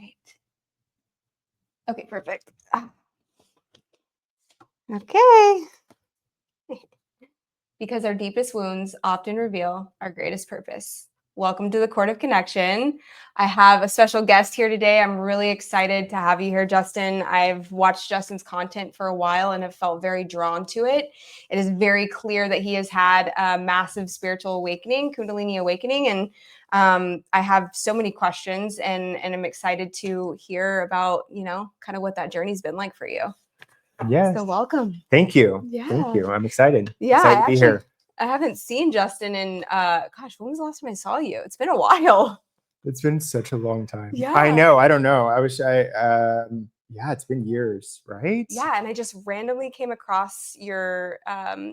right. Okay, perfect. Okay. Because our deepest wounds often reveal our greatest purpose. Welcome to the Court of Connection. I have a special guest here today. I'm really excited to have you here, Justin. I've watched Justin's content for a while and have felt very drawn to it. It is very clear that he has had a massive spiritual awakening, Kundalini awakening, and I have so many questions, and I'm excited to hear about, kind of what that journey's been like for you. Yes. So welcome. Thank you. Yeah. Thank you. I'm excited. Yeah, Excited to be here. I haven't seen Justin in, when was the last time I saw you? It's been a while. It's been such a long time. Yeah. I know. I don't know. It's been years, right? Yeah, and I just randomly came across your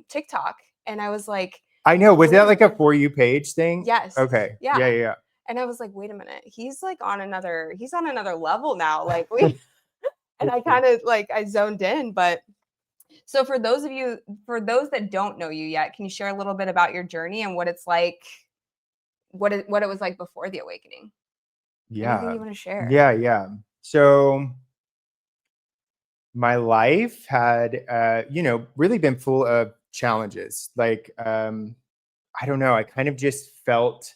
TikTok, and I was like, I know. Was that like a For You page thing? Yes. Okay. Yeah. And I was like, wait a minute, he's on another level now. Like and I kind of I zoned in, but so for those that don't know you yet, can you share a little bit about your journey and what it's like, what it was like before the awakening? Yeah. Anything you want to share? Yeah. So my life had, really been full of challenges. I don't know. I kind of just felt,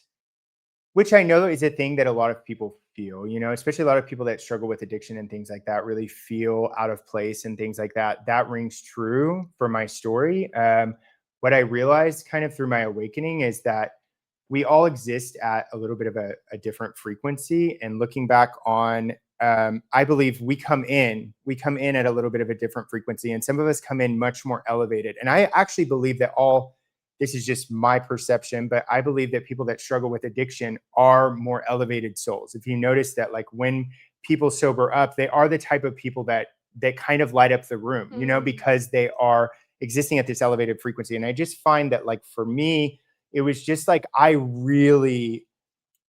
which I know is a thing that a lot of people feel, especially a lot of people that struggle with addiction and things like that really feel out of place and things like that. That rings true for my story. What I realized kind of through my awakening is that we all exist at a little bit of a different frequency. And looking back on, I believe we come in at a little bit of a different frequency, and some of us come in much more elevated. And I actually believe that this is just my perception, but I believe that people that struggle with addiction are more elevated souls. If you notice that, like when people sober up, they are the type of people that kind of light up the room, because they are existing at this elevated frequency. And I just find that, like, for me, it was just like,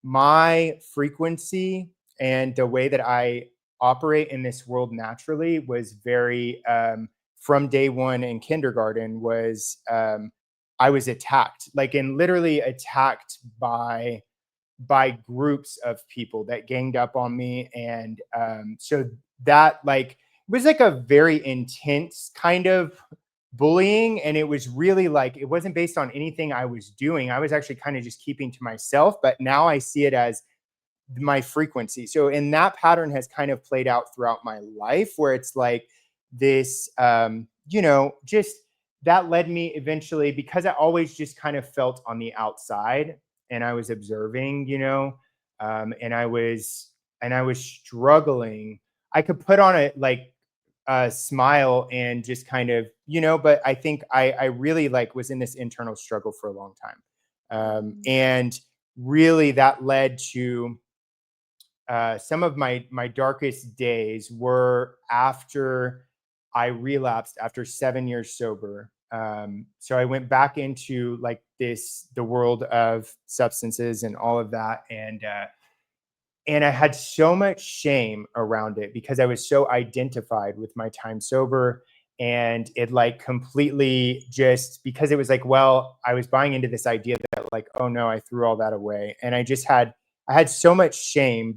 my frequency and the way that I operate in this world naturally was very, from day one in kindergarten was, I was attacked, literally attacked by groups of people that ganged up on me. And so that was a very intense kind of bullying. And it was really it wasn't based on anything I was doing. I was actually kind of just keeping to myself, but now I see it as my frequency. So, and that pattern has kind of played out throughout my life, where it's like this, just that led me eventually, because I always just kind of felt on the outside and I was observing, and I was struggling. I could put on a smile and just kind of, but I think I really was in this internal struggle for a long time. And really that led to some of my darkest days were after I relapsed after 7 years sober. So I went back into the world of substances and all of that. And I had so much shame around it because I was so identified with my time sober. And it completely just, because it was I was buying into this idea that oh no, I threw all that away. And I had so much shame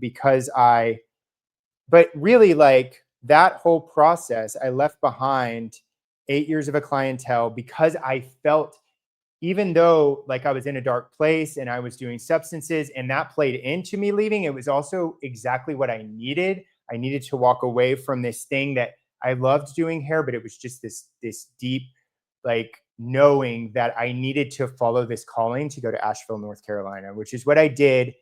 but really that whole process, I left behind 8 years of a clientele because I felt, even though I was in a dark place and I was doing substances and that played into me leaving, it was also exactly what I needed. I needed to walk away from this thing that I loved doing hair, but it was just this deep, knowing that I needed to follow this calling to go to Asheville, North Carolina, which is what I did.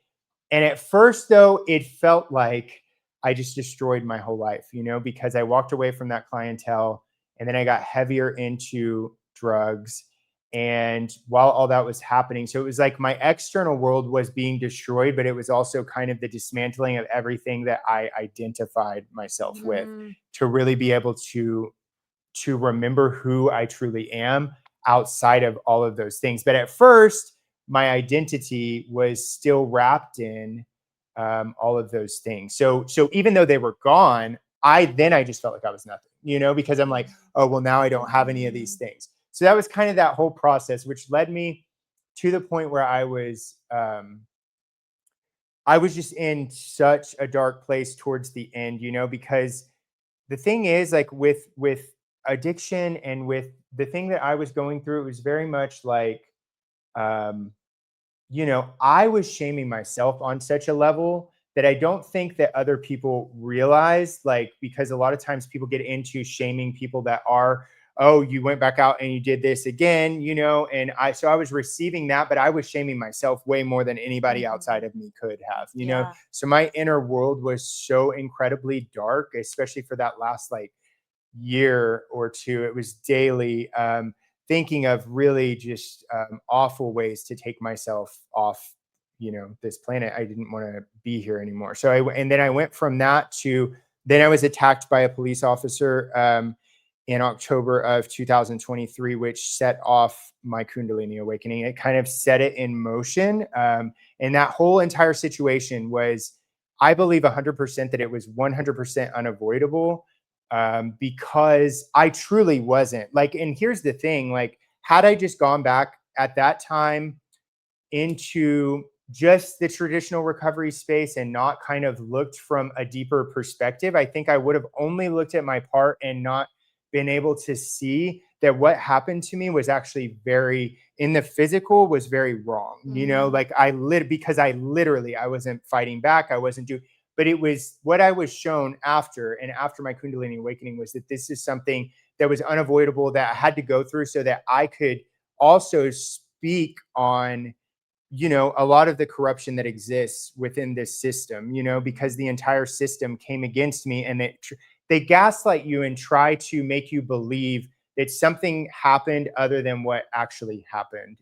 And at first though, it felt like I just destroyed my whole life, because I walked away from that clientele and then I got heavier into drugs. And while all that was happening, so it was my external world was being destroyed, but it was also kind of the dismantling of everything that I identified myself with, to really be able to remember who I truly am outside of all of those things. But at first, my identity was still wrapped in all of those things. So even though they were gone, I just felt like I was nothing, because I'm oh, well, now I don't have any of these things. So that was kind of that whole process, which led me to the point where I was I was just in such a dark place towards the end, because the thing is, like, with addiction and with the thing that I was going through, it was very much like, um, I was shaming myself on such a level that I don't think that other people realize, like, because a lot of times people get into shaming people that are, oh, you went back out and you did this again, and so I was receiving that, but I was shaming myself way more than anybody outside Mhm. of me could have. Yeah. So my inner world was so incredibly dark, especially for that last like year or two. It was daily, thinking of really just awful ways to take myself off, this planet. I didn't want to be here anymore. And then I went from that to, then I was attacked by a police officer in October of 2023, which set off my Kundalini awakening. It kind of set it in motion. And that whole entire situation was, I believe 100% that it was 100% unavoidable, because I truly wasn't like, and here's the thing, like, had I just gone back at that time into just the traditional recovery space and not kind of looked from a deeper perspective, I think I would have only looked at my part and not been able to see that what happened to me was actually very, in the physical, was very wrong. Mhm. Like because I literally, I wasn't fighting back. I wasn't doing, but it was what I was shown after, and after my Kundalini awakening, was that this is something that was unavoidable, that I had to go through so that I could also speak on, a lot of the corruption that exists within this system, because the entire system came against me, and they gaslight you and try to make you believe that something happened other than what actually happened.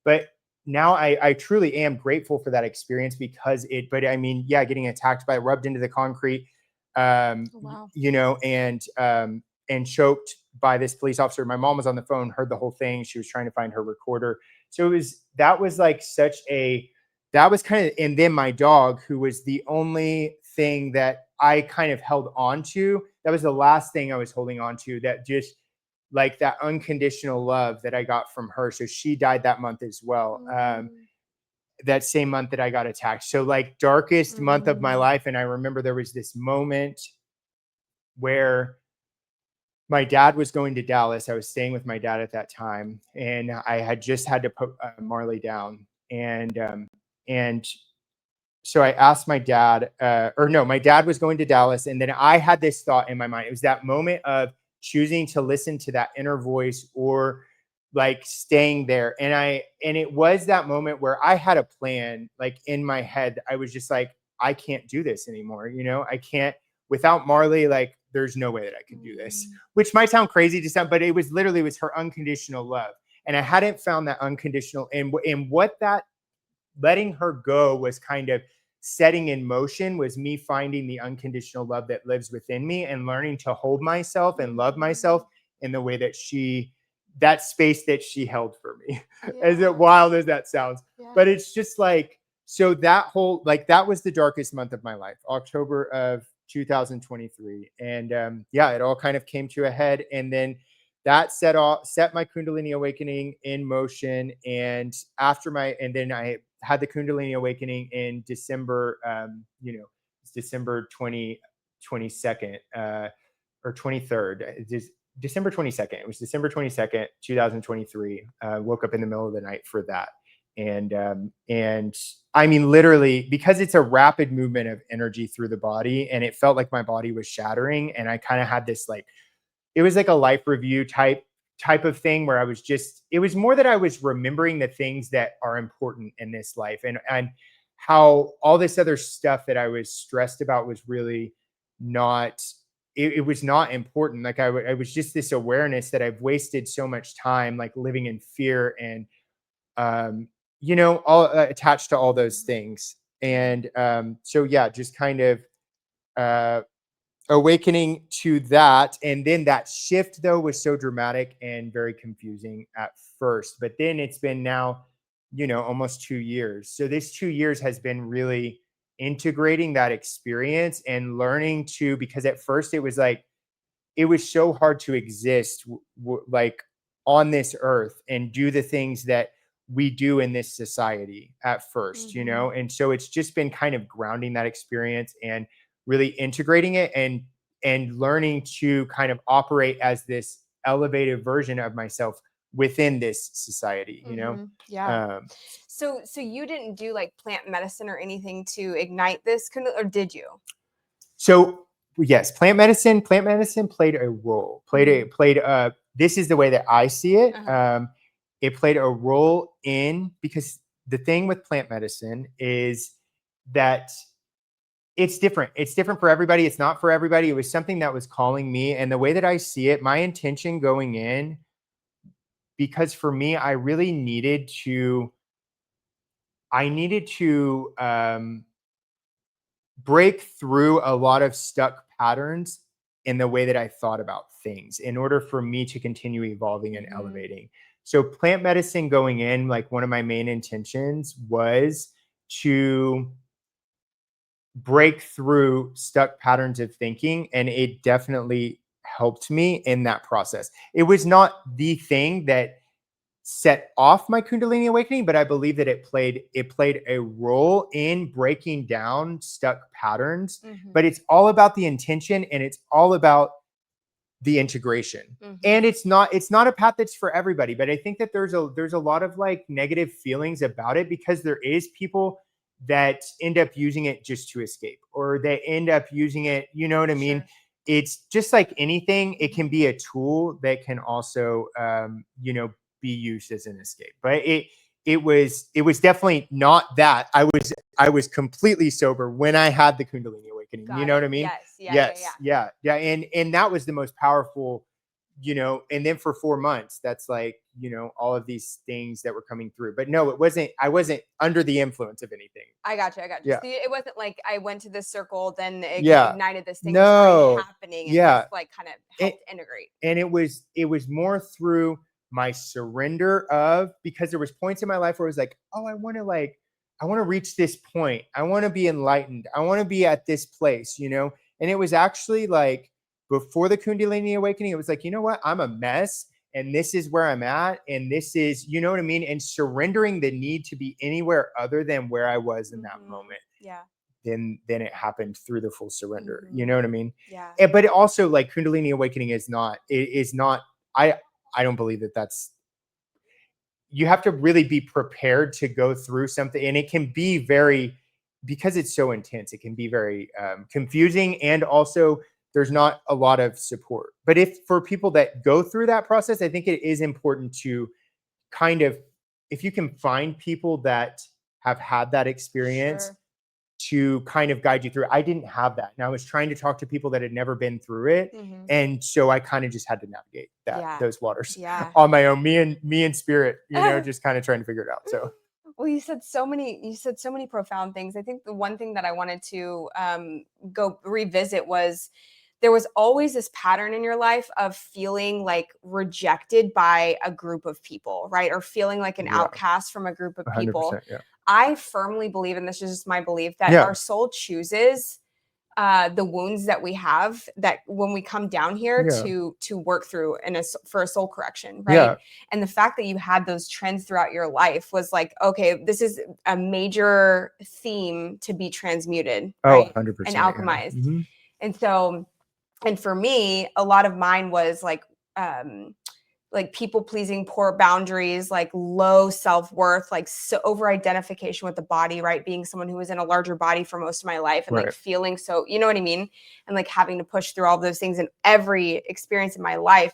But now I truly am grateful for that experience, because but I mean, yeah, getting attacked by, rubbed into the concrete, Oh, wow. and choked by this police officer. My mom was on the phone, heard the whole thing. She was trying to find her recorder. So that was like that was kind of, and then my dog, who was the only thing that I kind of held on to. That was the last thing I was holding on to, that just like that unconditional love that I got from her. So she died that month as well. Mm. That same month that I got attacked. So like darkest month of my Mhm. life. And I remember there was this moment where my dad was going to Dallas. I was staying with my dad at that time, and I had just had to put Marley down. And so I asked my dad, or no, my dad was going to Dallas, and then I had this thought in my mind. It was that moment of choosing to listen to that inner voice, or like staying there. And it was that moment where I had a plan, like in my head. I was just like, I can't do this anymore. I can't, without Marley. Like, there's no way that I could do this, Mm. which might sound crazy to some, but it was literally, it was her unconditional love, and I hadn't found that unconditional. And what that letting her go was kind of setting in motion, was me finding the unconditional love that lives within me, and learning to hold myself and love myself Mhm. in the way that space that she held for me. As Yeah. wild as that sounds, Yeah. but it's just like, so that whole, like, that was the darkest month of my life, October of 2023. And yeah, it all kind of came to a head, and then that set my Kundalini awakening in motion. And then I had the Kundalini awakening in December, it's December 22nd, or 23rd, December 22nd. It was December 22nd, 2023. Woke up in the middle of the night for that. And I mean, literally, because it's a rapid movement of energy through the body, and it felt like my body was shattering. And I kind of had this, like, it was like a life review type of thing, where I was just, it was more that I was remembering the things that are important in this life, and how all this other stuff that I was stressed about was really not, it was not important. Like, I was just this awareness that I've wasted so much time, like, living in fear, and um all attached to all those Mhm. things. Yeah. And so yeah, just kind of uh awakening to that. And then that shift, though, was so dramatic and very confusing at first, but then it's been now, almost 2 years. So this 2 years has been really integrating that experience and learning to, because at first it was like, it was so hard to exist like on this earth and do the things that we do in this society at first, Mhm. and so it's just been kind of grounding that experience and really integrating it and learning to kind of operate as this elevated version of myself within this society. Yeah. um So you didn't do like plant medicine or anything to ignite this, or did you? so yes, plant medicine played a role, Mhm. this is the way that I see it. Uh-huh. It played a role in, because the thing with plant medicine is that it's different for everybody. It's not for everybody. It was something that was calling me, and the way that I see it, my intention going in, because for me, I needed to break through a lot of stuck patterns in the way that I thought about things in order for me to continue evolving and Mhm. elevating. So plant medicine going in, like, one of my main intentions was to break through stuck patterns of thinking, and it definitely helped me in that process. It was not the thing that set off my kundalini awakening, but I believe that it played a role in breaking down stuck patterns. But Mhm. it's all about the intention, and it's all about the integration. And Mhm. it's not a path that's for everybody, but I think that there's a lot of like negative feelings about it, because there is people that end up using it just to escape, or they end up using it, you know what I mean? Sure. It's just like anything, it can Mhm. be a tool that can also be used as an escape. But it was definitely not that. I was completely sober when I had the kundalini awakening, you Got know what it. I mean? Yes. Yeah. Yeah. Yes, yeah, yeah, and that was the most powerful, and then for 4 months, that's like, all of these things that were coming through. But no, I wasn't under the influence of anything. I got you. I got you. Yeah, So it wasn't like I went to this circle, then it yeah, ignited this thing. It was already no, happening, and this yeah. like kind of it, helped integrate. and it was more through my surrender of, because there was points in my life where I was like, oh, I want to reach this point, I want to be enlightened, I want to be at this place. And it was actually like, before the kundalini awakening, it was like, you know what, I'm a mess, and this is where I'm at, and this is, you know what I mean, and surrendering the need to be anywhere other than where I was in that Mhm. moment. Yeah. Then it happened through the full surrender. You know Mhm. what I mean? Yeah. But it also, like, Kundalini awakening is not. I don't believe that that's. You have to really be prepared to go through something, and it can be very, because it's so intense. It can be very confusing, and also there's not a lot of support. But if for people that go through that process, I think it is important to kind of, if you can find people that have had that experience, Sure. to kind of guide you through. I didn't have that. And I was trying to talk to people that had never been through it. Mhm. And so I kind of just had to navigate Yeah. those waters Yeah. on my own. Me and spirit, just kind of trying to figure it out. So Well, you said so many profound things. I think the one thing that I wanted to go revisit was there was always this pattern in your life of feeling like rejected by a group of people, right? Or feeling like an yeah, outcast from a group of people. 100%. Yeah. I firmly believe, and this is just my belief, that Yeah. our soul chooses the wounds that we have, that when we come down here Yeah. to work through for a soul correction, right? Yeah. And the fact that you had those trends throughout your life was like, okay, this is a major theme to be transmuted, Oh, right? And 100%. Yeah. alchemized. Hmm. And so, and for me, a lot of mine was like people pleasing, poor boundaries, like low self worth, like so over identification with the body, right? Being someone who was in a larger body for most of my life, and like Right. feeling so, you know what I mean? And like having to push through all those things, and every experience in my life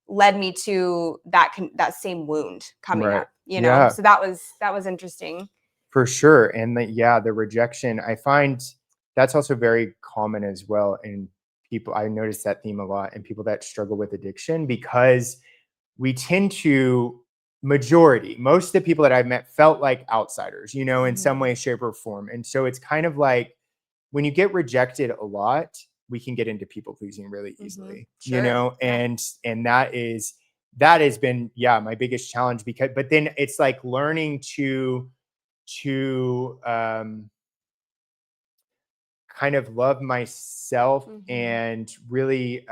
led me to that same wound coming Right. up, you know? Yeah. So that was interesting. For sure. And the rejection, I find that's also very common as well in people. I notice that theme a lot in people that struggle with addiction, because we tend to, most of the people that I've met felt like outsiders, in some Mhm. way, shape, or form. And so it's kind of like, when you get rejected a lot, we can get into people pleasing really Mhm. easily, Sure. Yeah. and that has been, yeah, my biggest challenge. Because but then it's like learning to kind of love myself, Mhm. and really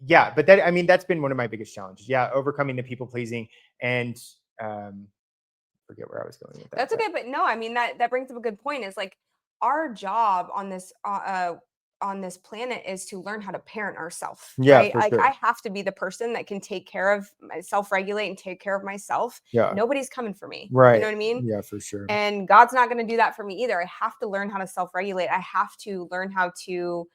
yeah, but that, I mean, that's been one of my biggest challenges. Yeah, overcoming the people pleasing and forget where I was going with that. That's okay, but no, I mean that brings up a good point. Is like our job on this planet is to learn how to parent ourselves, Yeah, right? for Like sure. I have to be the person that can take care of self-regulate and take care of myself. Yeah. Nobody's coming for me. Right. You know what I mean? Yeah, for sure. And God's not going to do that for me either. I have to learn how to self-regulate. I have to learn how to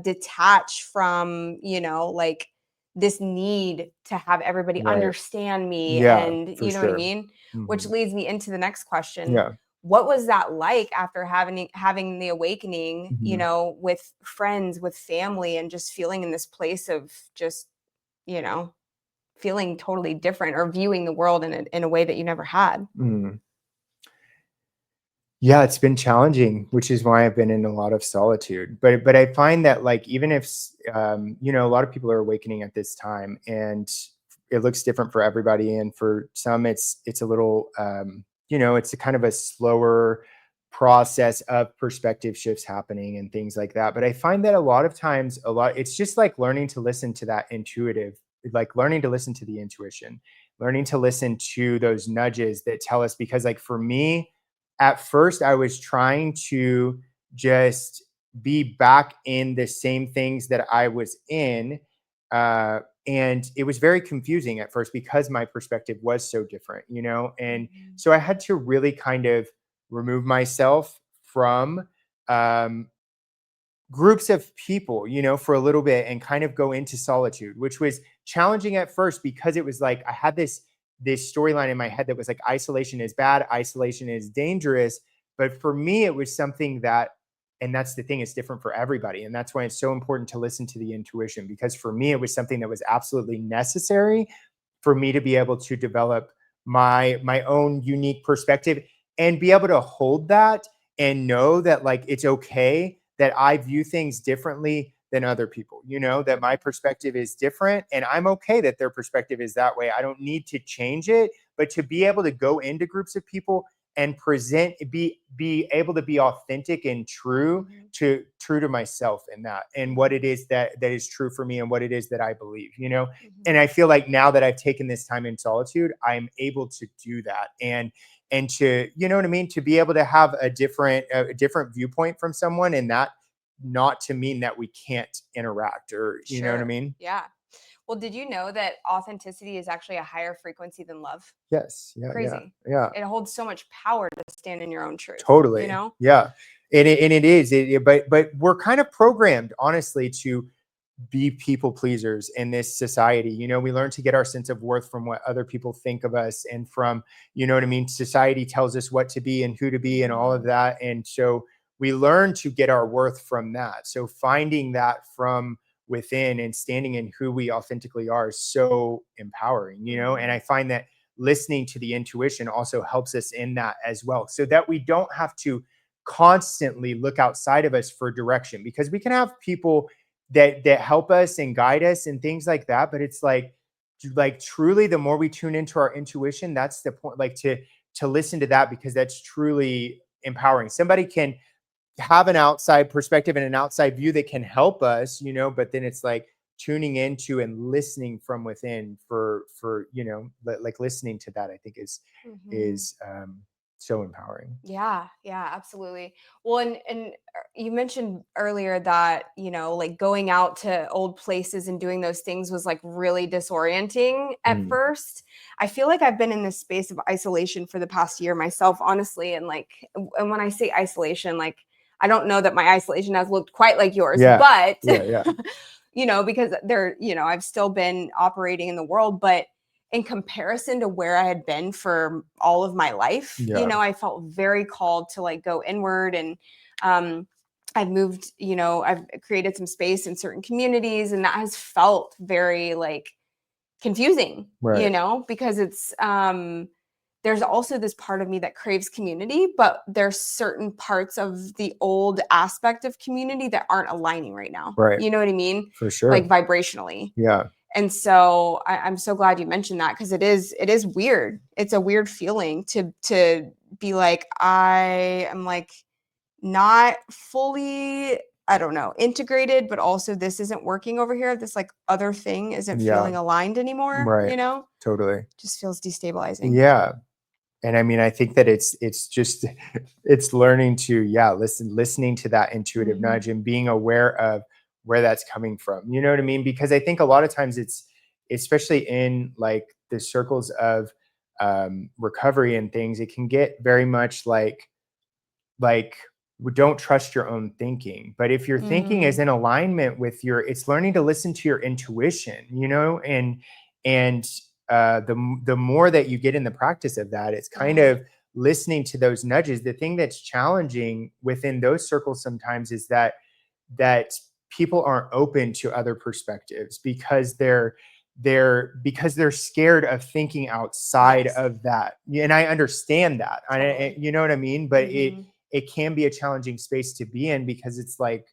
detach from, like this need to have everybody Right. understand me. Yeah, And for you know what I sure. mean? Which Mhm. leads me into the next question. Yeah. What was that like after having the awakening, Mhm. with friends, with family, and just feeling in this place of just, you know, feeling totally different or viewing the world in a way that you never had? Mm. Yeah, it's been challenging, which is why I've been in a lot of solitude. But I find that, like, even if a lot of people are awakening at this time, and it looks different for everybody, and for some it's a little it's a kind of a slower process of perspective shifts happening and things like that. But I find that a lot of times, it's just like learning to listen to that intuitive, like learning to listen to the intuition, learning to listen to those nudges that tell us. Because, like, for me, at first I was trying to just be back in the same things that I was in. And it was very confusing at first because my perspective was so different, And Mhm. so I had to really kind of remove myself from um, groups of people, for a little bit, and kind of go into solitude, which was challenging at first because it was like I had this storyline in my head that was like isolation is bad, isolation is dangerous. But for me, it was something that, and that's the thing, it's different for everybody. And that's why it's so important to listen to the intuition, because for me, it was something that was absolutely necessary for me to be able to develop my own unique perspective and be able to hold that and know that, like, it's okay that I view things differently than other people, that my perspective is different, and I'm okay that their perspective is that way. I don't need to change it, but to be able to go into groups of people and be able to be authentic and Mhm. true to myself in that, and what Mhm. it is that is true for me and what it is that I believe. And Mhm. I feel like now that I've taken this time in solitude, I'm able to do that, and to, you know what I mean, to be able to have a different viewpoint from someone, and that not to mean that we can't interact, or you know what I Sure. mean. Yeah. Well, did you know that authenticity is actually a higher frequency than love? Yes. Yeah, yeah, Crazy. yeah. It holds so much power to stand in your own truth, you Totally. know? Yeah. And it is but we're kind of programmed, honestly, to be people pleasers in this society. We learn to get our sense of worth from what other people think of us, and from, you know what I mean, society tells us what to be and who to be and all of Mhm. that. And so we learn to get our worth from that. So finding that from within and standing in who we authentically are is so empowering. And I Mhm. find that listening to the intuition also helps us in that as well, so that we don't have to constantly look outside of us for direction, because we can have people that help us and guide us and things like that. But it's like truly, the more we tune into our intuition, that's the point, like, to listen to that, because that's truly empowering. Somebody can have an outside perspective and an outside view that can help us, but then it's like tuning into and listening from within for like listening to that, I think Mhm. is so empowering. Yeah, yeah, absolutely. Well, and you mentioned earlier that, like going out to old places and doing those things was like really disorienting at Mm. first. I feel like I've been in this space of isolation for the past year myself, honestly. And like, and when I say isolation, like, I don't know that my isolation has looked quite like yours, Yeah, but, yeah, yeah, because I've still been operating in the world, but in comparison to where I had been for all of my life, yeah. I felt very called to like go inward. And um, I've moved, I've created some space in certain communities, and that has felt very like confusing, Right, because there's also this part of me that craves community, but there's certain parts of the old aspect of community that aren't aligning right now. right, You know what I mean? for Like sure. vibrationally. Yeah. And so I'm so glad you mentioned that, because it is weird. It's a weird feeling to be like, I am like not fully I don't know, integrated, but also this isn't working over here. This like other thing isn't Yeah. feeling aligned anymore, Right. you know? Totally. Just feels destabilizing. Yeah. And I mean, I think that it's just it's learning to, yeah, listening to that intuitive Mhm. nudge and being aware of where that's coming from. You know what I mean? Because I think a lot of times it's, especially in like the circles of recovery and things, it can get very much like don't trust your own thinking. But if your thinking is Mhm. in alignment with your, it's learning to listen to your intuition, you know, and the more that you get in the practice of that, it's kind Yeah. of listening to those nudges. The thing that's challenging within those circles sometimes is that people aren't open to other perspectives because they're scared of thinking outside Yes. of that. And I understand that. Totally. You know what I mean? But Mhm. it can be a challenging space to be in because it's like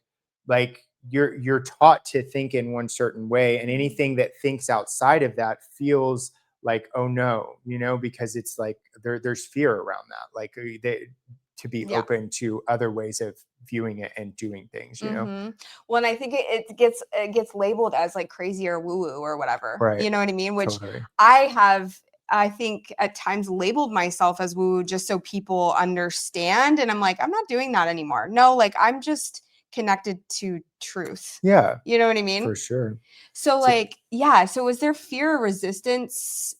you're taught to think in one certain way, and Mhm. anything that thinks outside of that feels like, oh no, you know, because it's like there's fear around that, like to be Yeah. open to other ways of viewing it and doing things, you know. Mhm. Well, and I think it gets labeled as like crazy or woo woo or whatever. Right. You know what I mean? Which Totally. I think at times labeled myself as woo woo just so people understand, and I'm like, I'm not doing that anymore. No, like I'm just connected to truth. Yeah, You know what I mean? for sure. So So like, yeah, so was there fear or resistance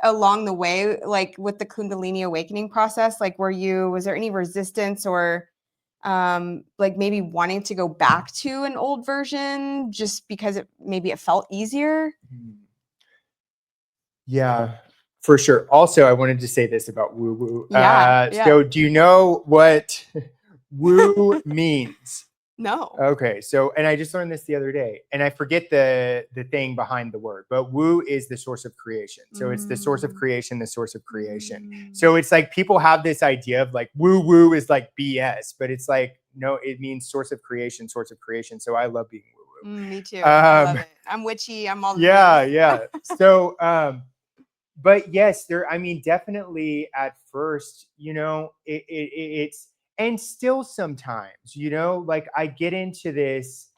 along the way, like with the Kundalini awakening process? Like, was there any resistance or like maybe wanting to go back to an old version just because it felt easier? yeah, for sure. Also, I wanted to say this about woo woo. Yeah, yeah. So do you know what woo means? No. Okay, so and I just learned this the other day, and I forget the thing behind the word, but woo is the source of creation. So it's the source of Mm, creation, the source of creation. mm. So it's like people have this idea of like woo woo is like BS, but it's like no, it means source of creation, source of creation. So I love being woo Me woo. too. I love it. I'm witchy. I'm all the things. Yeah, yeah. So but yes, there, I mean, definitely at first, you know, it's, and still sometimes, you know, like I get into this.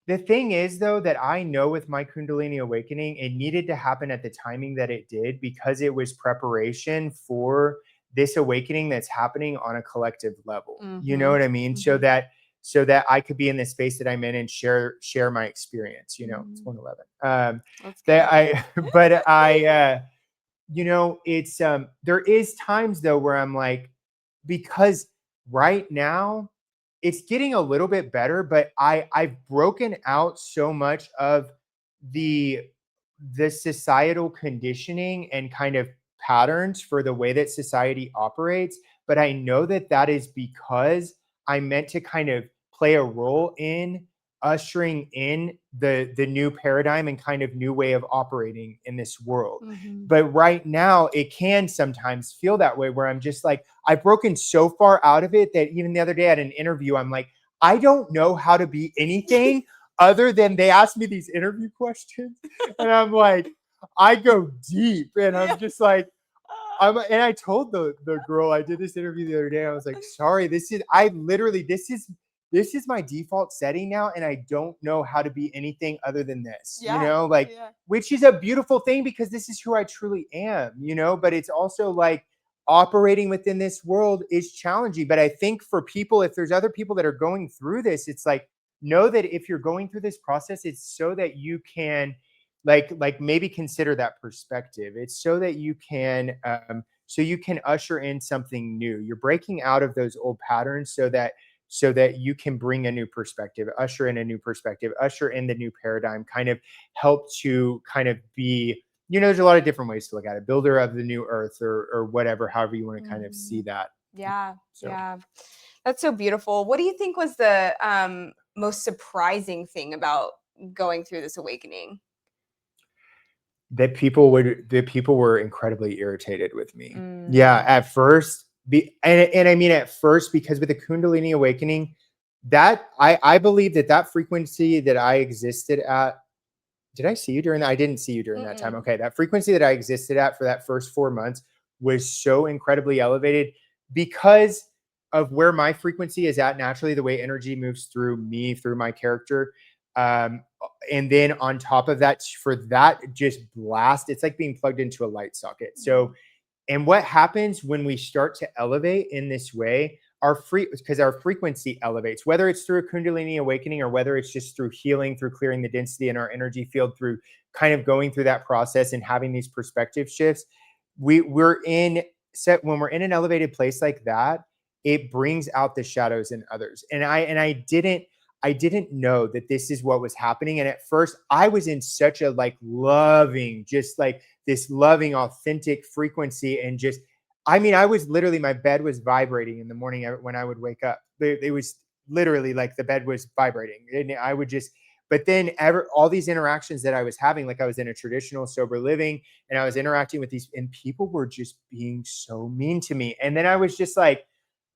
The thing is, though, that I know with my Kundalini awakening, it needed to happen at the timing that it did because it was preparation for this awakening that's happening on a collective level. You know Mhm. what I mean? Mhm. So that I could be in the space that I'm in and share my experience. You know, it's Mhm. 111. Let's That go. I, but I, you know, it's there is times though where I'm like, because right now it's getting a little bit better, but I've broken out so much of the the societal conditioning and kind of patterns for the way that society operates. But I know that that is because I meant to kind of play a role in ushering in the new paradigm and kind of new way of operating in this world. Mhm. But right now it can sometimes feel that way where I'm just like, I've broken so far out of it that even the other day at an interview, I'm like, I don't know how to be anything other than they asked me these interview questions. And I'm like, I go deep and Yeah. I'm just like, and I told the girl I did this interview the other day, I was like, sorry, I literally, this is my default setting now. And I don't know how to be anything other than this, you Yeah. know, like, Yeah. which is a beautiful thing because this is who I truly am, you know, but it's also like operating within this world is challenging. But I think for people, if there's other people that are going through this, it's like, know that if you're going through this process, it's so that you can like maybe consider that perspective. It's so that you can so you can usher in something new. You're breaking out of those old patterns so that you can bring a new perspective, usher in a new perspective, usher in the new paradigm, kind of help to kind of be, you know, there's a lot of different ways to look at it, builder of the new earth or whatever, however you want to kind of see Mhm. that. Yeah. So Yeah. That's so beautiful. What do you think was the most surprising thing about going through this awakening? that people were incredibly irritated with me. Yeah, Mm. at first, and I mean at first because with the Kundalini awakening, that I believe that frequency that I existed at. Did I see you during that? I didn't see you during that time. Mm-mm. Okay, that frequency that I existed at for that first 4 months was so incredibly elevated because where my frequency is at naturally, the way energy moves through me, through my character. Um, and then on top of that, for that just blast, it's like being plugged into a light socket. So, and what happens when we start to elevate in this way, because our frequency elevates, whether it's through a Kundalini awakening or whether it's just through healing, through clearing the density in our energy field, through kind of going through that process and having these perspective shifts. We're in set when we're in an elevated place like that, it brings out the shadows in others. And I didn't know that this is what was happening. And at first I was in such a like loving, just like this loving, authentic frequency. And just, I mean, I was literally, my bed was vibrating in the morning when I would wake up. It was literally like the bed was vibrating. And I would just, but then all these interactions that I was having, like I was in a traditional sober living and I was interacting with these, and people were just being so mean to me. And then I was just like,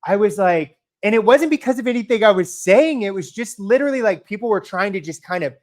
and it wasn't because of anything I was saying. It was just literally like people were trying to just kind of,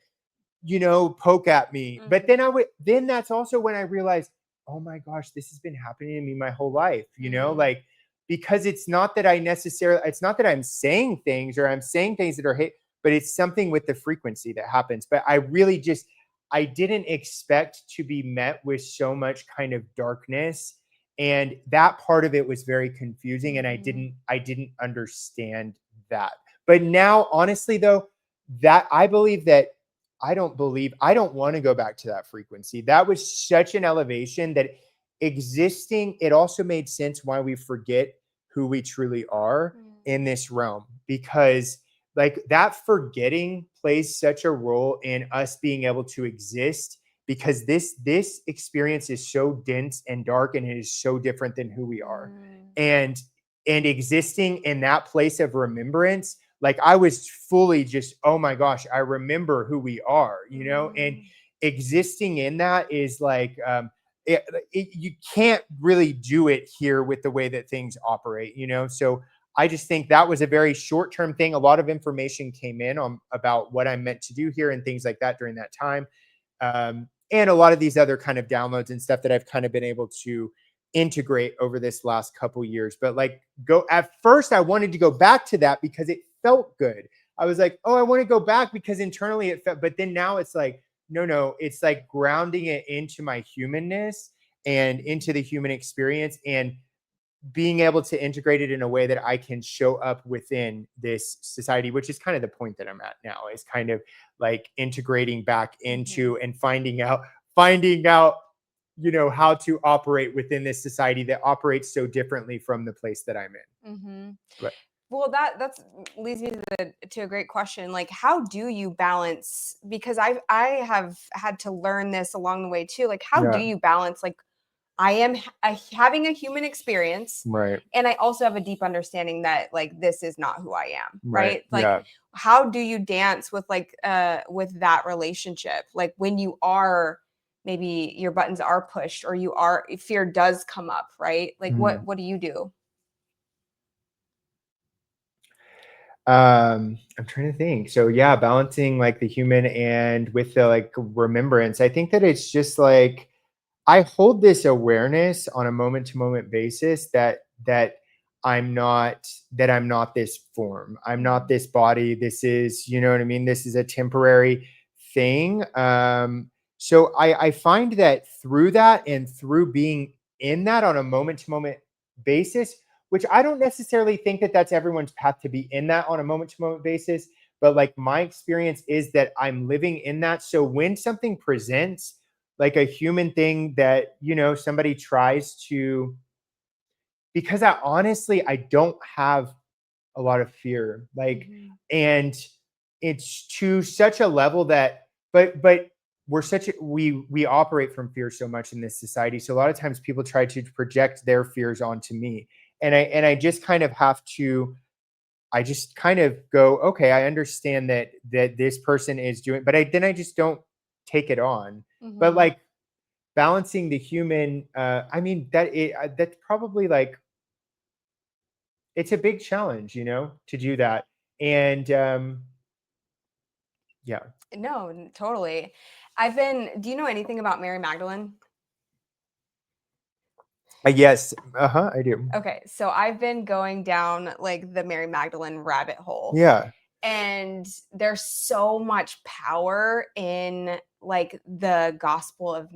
poke at me. But then that's also when I realized, oh my gosh, this has been happening to me my whole life, like, because it's not that I'm saying things or I'm saying things that are hate, but it's something with the frequency that happens. But I didn't expect to be met with so much kind of darkness. And that part of it was very confusing. And I didn't understand that. But now, honestly, though, that I believe that I don't want to go back to that frequency. That was such an elevation that existing, it also made sense why we forget who we truly are in this realm, because like that forgetting plays such a role in us being able to exist, because this experience is so dense and dark and it is so different than who we are. And existing in that place of remembrance, like I was fully just, oh my gosh, I remember who we are, and existing in that is like, you can't really do it here with the way that things operate, so I just think that was a very short-term thing. A lot of information came in about what I'm meant to do here and things like that during that time. And a lot of these other kind of downloads and stuff that I've kind of been able to integrate over this last couple years. But like, at first I wanted to go back to that because it felt good. I was like, oh, I want to go back because internally it felt, but then now it's like, no, it's like grounding it into my humanness and into the human experience, and being able to integrate it in a way that I can show up within this society, which is kind of the point that I'm at now, is kind of like integrating back into and finding out, how to operate within this society that operates so differently from the place that I'm in. But Well, that's leads me to a great question. Like, how do you balance? Because I have had to learn this along the way too. Like, how do you balance? Like, I am having a human experience, right, and I also have a deep understanding that like this is not who I am, right? Like, yeah. how do you dance with with that relationship? Like when you are maybe your buttons are pushed or fear does come up, right? Like what do you do? I'm trying to think. So yeah, balancing like the human and with the like remembrance. I think that it's just like I hold this awareness on a moment to moment basis that I'm not this form. I'm not this body. This is, you know what I mean? This is a temporary thing. So I find that through that and through being in that on a moment to moment basis, which I don't necessarily think that that's everyone's path to be in that on a moment to moment basis. But like my experience is that I'm living in that. So when something presents, like a human thing that, somebody tries to, because I don't have a lot of fear, like, and it's to such a level that, but we operate from fear so much in this society. So a lot of times people try to project their fears onto me. And I just kind of have to, I just kind of go, okay, I understand that this person is doing, but I just don't take it on. But like balancing the human, I mean that's probably like, it's a big challenge, to do that. And yeah. No, totally. Do you know anything about Mary Magdalene? Yes. I do. Okay, so I've been going down like the Mary Magdalene rabbit hole. Yeah. And there's so much power in like the gospel of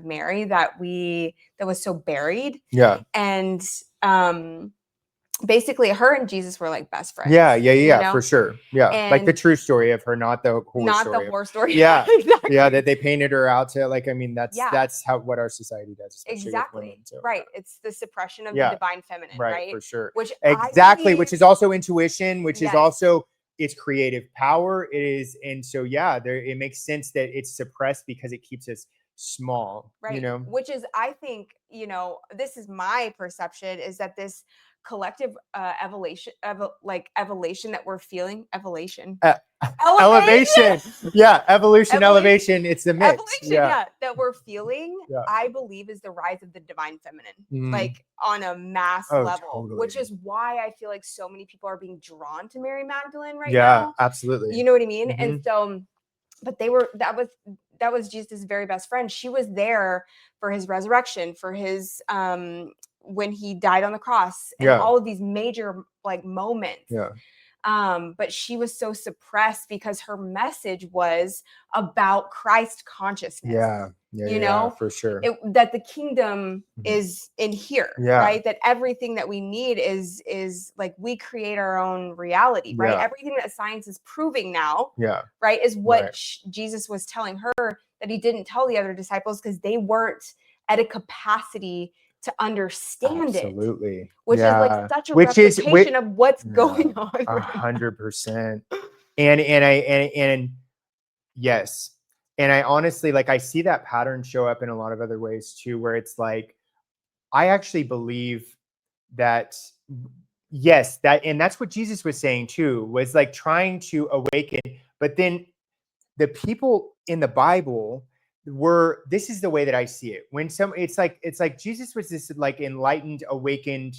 Mary that was so buried. Yeah. And basically her and Jesus were like best friends. Yeah, for sure. Yeah, like the And true story of her, not the horror not story. The horror story. Yeah, exactly. Yeah, that they painted her out to, like, I mean, that's Yeah. how what our society does, especially Exactly. with women. So, right. It's the suppression of the Yeah. divine feminine, right? For sure. Which Exactly, which is also intuition, which is Yes. also it's creative power. It is, and so it makes sense that it's suppressed because it keeps us small. Right. Which is, I think, this is my perception, is that this collective evolution that we're feeling, elevation. Yeah, evolution, elevation. It's the mix. That we're feeling, I believe, is the rise of the divine feminine, like on a mass level. Totally. Which is why I feel like so many people are being drawn to Mary Magdalene now. Yeah, absolutely. You know what I mean? And so, but that was Jesus' very best friend. She was there for his resurrection, for his when he died on the cross, and all of these major like moments. But she was so suppressed because her message was about Christ consciousness. For sure. That the kingdom is in here, right? That everything that we need is like we create our own reality, right? Everything that science is proving now, right, is what Jesus was telling her that he didn't tell the other disciples because they weren't at a capacity to understand it. Which is like such a replication of what's going on. 100%. And yes. And I honestly, like, I see that pattern show up in a lot of other ways too, where it's like, I actually believe that, yes, and that's what Jesus was saying too, was like trying to awaken. But then the people in the Bible this is the way that I see it. When it's like Jesus was this like enlightened, awakened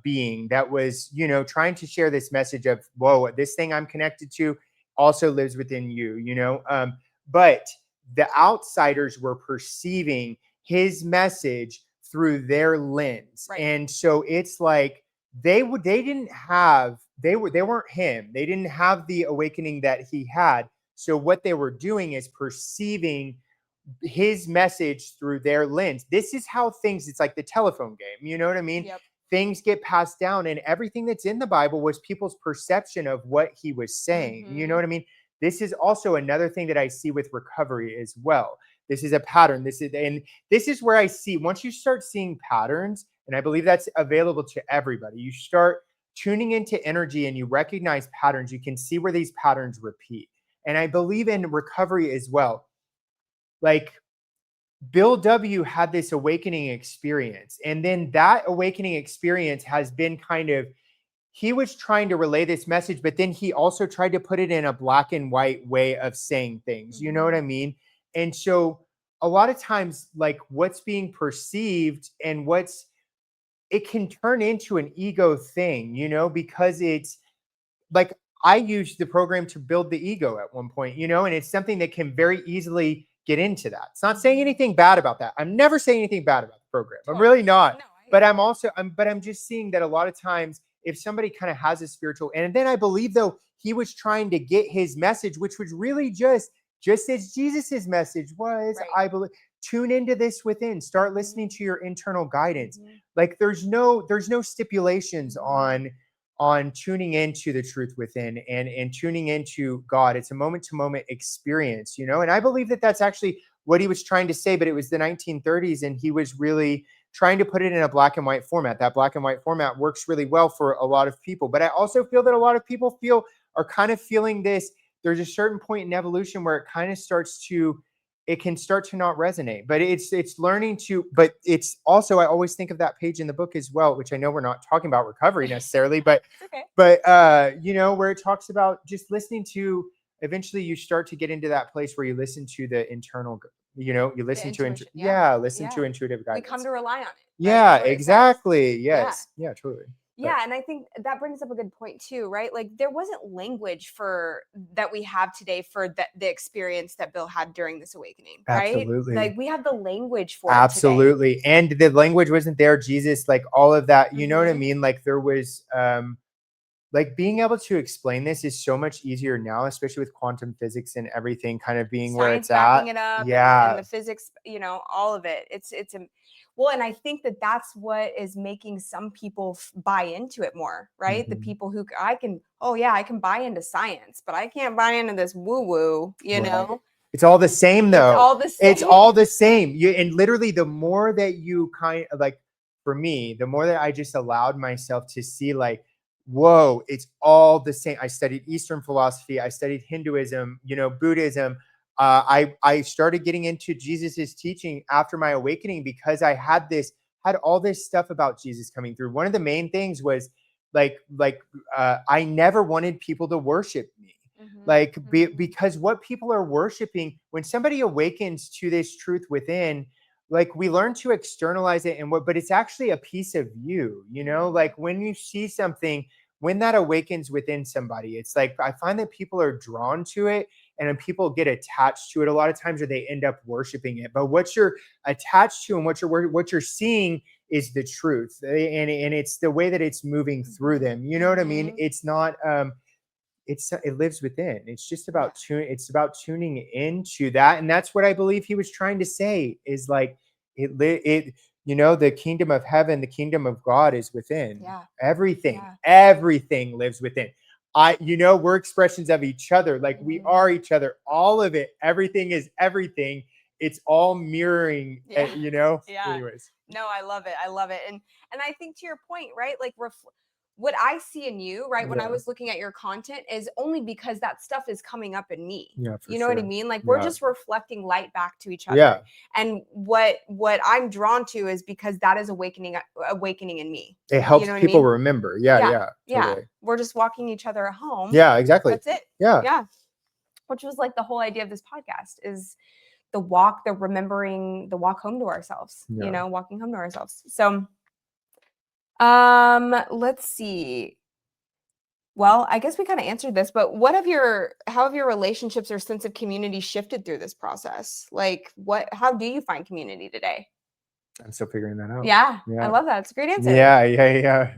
being that was, trying to share this message of, whoa, this thing I'm connected to also lives within you, but the outsiders were perceiving his message through their lens. And so it's like they weren't him. They didn't have the awakening that he had. So what they were doing is perceiving his message through their lens. This is how it's like the telephone game. You know what I mean? Things get passed down, and everything that's in the Bible was people's perception of what he was saying. You know what I mean? This is also another thing that I see with recovery as well. This is a pattern. This is where I see, once you start seeing patterns, and I believe that's available to everybody, you start tuning into energy and you recognize patterns, you can see where these patterns repeat. And I believe in recovery as well. Like, Bill W. had this awakening experience, and then that awakening experience has been he was trying to relay this message, but then he also tried to put it in a black and white way of saying things. You know what I mean? And so a lot of times, like, what's being perceived and it can turn into an ego thing, because it's like, I used the program to build the ego at one point, and it's something that can very easily get into that. It's not saying anything bad about that. I'm never saying anything bad about the program. I'm really not. But I'm just seeing that a lot of times, if somebody kind of has a spiritual, and then I believe, though, he was trying to get his message, which was really just as Jesus's message was, I believe, tune into this within, start listening to your internal guidance. Like, there's no stipulations on tuning into the truth within and tuning into God. It's a moment to moment experience, and I believe that that's actually what he was trying to say, but it was the 1930s, and he was really trying to put it in a black and white format. That black and white format works really well for a lot of people, but I also feel that a lot of people are kind of feeling this. There's a certain point in evolution where it kind of it can start to not resonate, but it's learning to, but it's also, I always think of that page in the book as well, which I know we're not talking about recovery necessarily, but, where it talks about just listening to, eventually you start to get into that place where you listen to the internal, you listen to, to intuitive guidance. We come to rely on it. Yeah, exactly. Yes. Yeah, totally. Yeah, and I think that brings up a good point too, right? Like there wasn't language for that we have today for the experience that Bill had during this awakening, right? Absolutely. Like we have the language for it today. Absolutely. And the language wasn't there. Jesus, like all of that, you know what I Mhm. mean? Like there was like being able to explain this is so much easier now, especially with quantum physics and everything kind of being where Science it's at. backing it up, and Yeah. the physics, you know, all of it. It's a well, and I think that that's what is making some people buy into it more, right? The Mhm. people who I can, oh yeah, I can buy into science, but I can't buy into this woo woo, you Right. know. It's all the same It's though. all the It's same. all the same. You and literally the more that you kind of like for me, the more that I just allowed myself to see like, whoa, it's all the same. I studied Eastern philosophy, I studied Hinduism, you know, Buddhism. I started getting into Jesus's teaching after my awakening because I had all this stuff about Jesus coming through. One of the main things was I never wanted people to worship me. Because what people are worshiping, when somebody awakens to this truth within, like we learn to externalize it, and what but it's actually a piece of you, you know, like when you see something, when that awakens within somebody, it's like I find that people are drawn to it, and then people get attached to it a lot of times, or they end up worshiping it. But what you're attached to and what you're seeing is the truth, and it's the way that it's moving through them, you know what I mean? It's not it lives within. It's just about it's about tuning into that, and that's what I believe he was trying to say is like it you know, the kingdom of heaven, the kingdom of God is within. Yeah. Everything, Yeah. everything lives within. You know, we're expressions of each other, like we are each other, all of it, everything is everything. It's all mirroring, Yeah. you know. Yeah. Anyways, No, I love it. I love it. And I think to your point, right? Like what I see in you, right, when I yeah, was looking at your content is only because that stuff is coming up in me. yeah, for You know what I sure. mean? Like we're Yeah, just reflecting light back to each other. yeah, And what I'm drawn to is because that is awakening in me. it You helps know what I people mean? remember. Yeah, Yeah. yeah, Yeah. totally. We're just walking each other home. Yeah, exactly. That's it. Yeah. Yeah. Which was like the whole idea of this podcast is the walk, the remembering, the walk home to ourselves, Yeah. you know, walking home to ourselves. So let's see. Well, I guess we kind of answered this, but how have your relationships or sense of community shifted through this process? Like how do you find community today? I'm still figuring that out. Yeah, I Yeah. love that. It's a great answer. Yeah, yeah,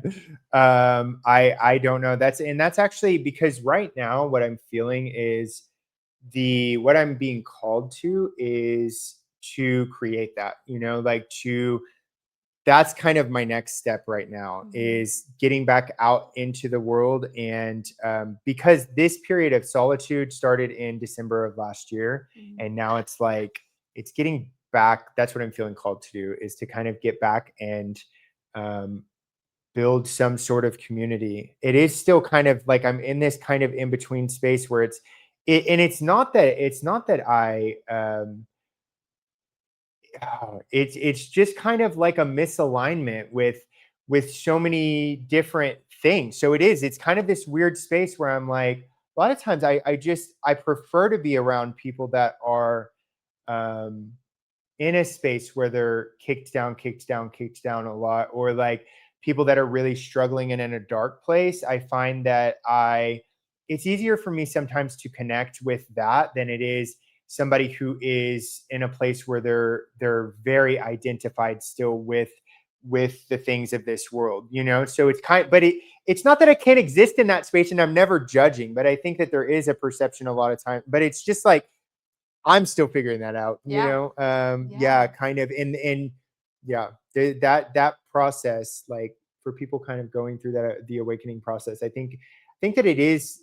yeah. I don't know. That's actually because right now what I'm feeling is what I'm being called to is to create that, you know, like to that's kind of my next step right now is getting back out into the world. And because this period of solitude started in December of last year, and now it's like it's getting back. That's what I'm feeling called to do, is to kind of get back and um, build some sort of community. It is still kind of like I'm in this kind of in between space where and it's not that I it's just kind of like a misalignment with so many different things. So it's kind of this weird space where I'm like, a lot of times I prefer to be around people that are um in a space where they're kicked down a lot, or like people that are really struggling and in a dark place. I find that it's easier for me sometimes to connect with that than it is somebody who is in a place where they're very identified still with the things of this world, you know. So but it's not that I can't exist in that space, and I'm never judging, but I think that there is a perception a lot of time, but it's just like I'm still figuring that out, you know? Yeah, kind of. And yeah, that process, like for people kind of going through the awakening process, I think that it is,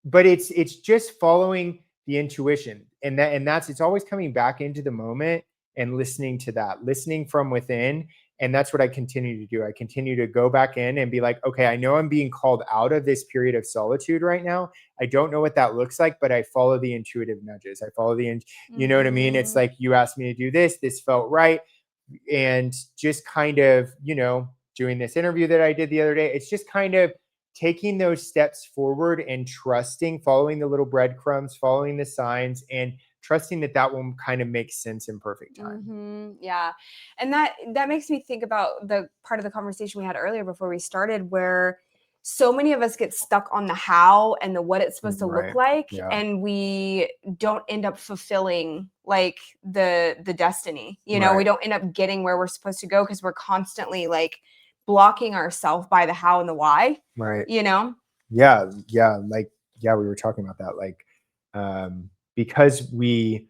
but it's just following the intuition, and that's it's always coming back into the moment and listening to that, listening from within. And that's what I continue to do. I continue to go back in and be like, okay, I know I'm being called out of this period of solitude right now. I don't know what that looks like, but I follow the intuitive nudges. I follow you know what I mean? It's like, you asked me to do this felt right. And just kind of, you know, doing this interview that I did the other day, it's just kind of taking those steps forward and trusting, following the little breadcrumbs, following the signs, and trusting that will kind of make sense in perfect time. Yeah. And that makes me think about the part of the conversation we had earlier before we started, where so many of us get stuck on the how and the what it's supposed to look like. Yeah. And we don't end up fulfilling like the destiny, you know, we don't end up getting where we're supposed to go because we're constantly like blocking ourselves by the how and the why, you know? Yeah. Like, we were talking about that. Like, because we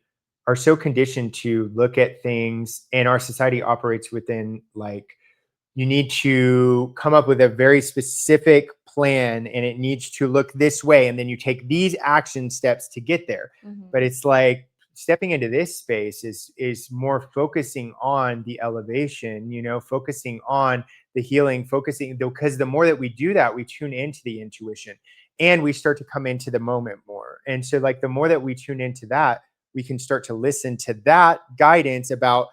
are so conditioned to look at things, and our society operates within like, you need to come up with a very specific plan and it needs to look this way. And then you take these action steps to get there. But it's like stepping into this space is more focusing on the elevation, you know, focusing on the healing, focusing, because the more that we do that, we tune into the intuition and we start to come into the moment more. And so like the more that we tune into that, we can start to listen to that guidance about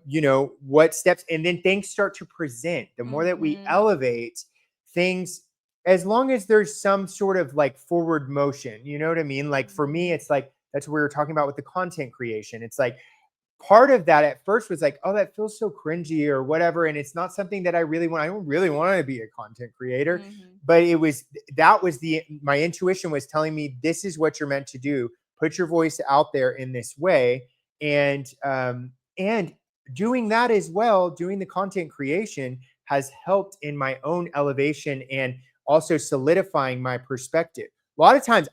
you know, what steps, and then things start to present. The more that we elevate things, as long as there's some sort of like forward motion, you know what I mean? Like for me, it's like, that's what we were talking about with the content creation. It's like part of that at first was like, oh, that feels so cringy or whatever. And it's not something that I really want. I don't really want to be a content creator, but my intuition was telling me, this is what you're meant to do. Put your voice out there in this way. And doing that as well, doing the content creation has helped in my own elevation and also solidifying my perspective. A lot of times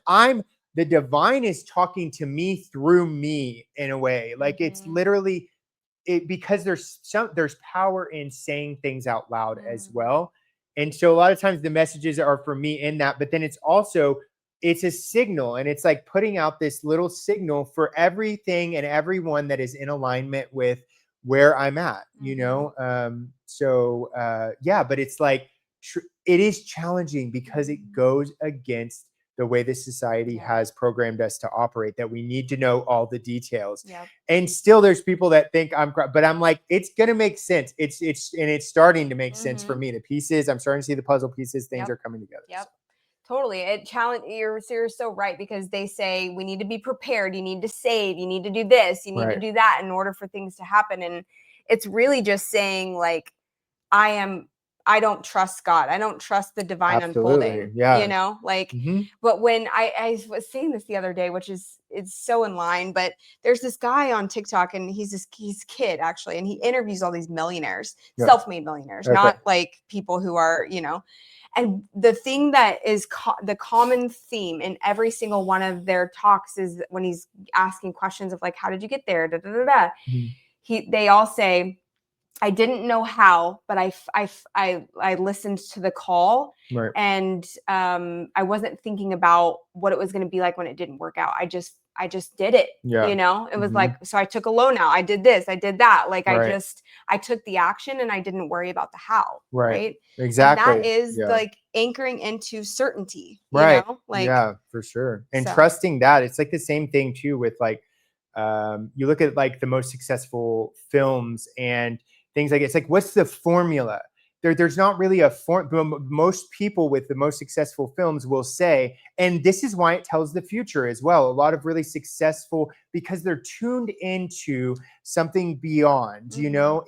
the divine is talking to me through me in a way. Like it's literally because there's power in saying things out loud as well. And so a lot of times the messages are for me in that, but then it's a signal, and it's like putting out this little signal for everything and everyone that is in alignment with where I'm at, you know? But it's like, it is challenging because it goes against the way the society has programmed us to operate, that we need to know all the details. And still there's people that think but I'm like, it's going to make sense. It's starting to make sense for me. The pieces, I'm starting to see the puzzle pieces, things are coming together. So. Totally. You're so right, because they say we need to be prepared. You need to save, you need to do this, you need to do that in order for things to happen. And it's really just saying like, I don't trust God. I don't trust the divine unfolding, you know, like, but when I was saying this the other day, which it's so in line, but there's this guy on TikTok, and he's a kid actually. And he interviews all these millionaires, self-made millionaires, not like people who are, you know. And the thing that is the common theme in every single one of their talks is when he's asking questions of like, how did you get there? They all say, I didn't know how, but I listened to the call, and I wasn't thinking about what it was going to be like when it didn't work out. I just did it. You know, it was like, so I took a loan out. I did this, I did that. Like I took the action and I didn't worry about the how. Right. Exactly. And that is like anchoring into certainty. You know? Like, yeah, for sure. And trusting that. It's like the same thing too with like, you look at like the most successful films and things like it's like, what's the formula? There's not really a most people with the most successful films will say, and this is why it tells the future as well. A lot of really successful, because they're tuned into something beyond, you know,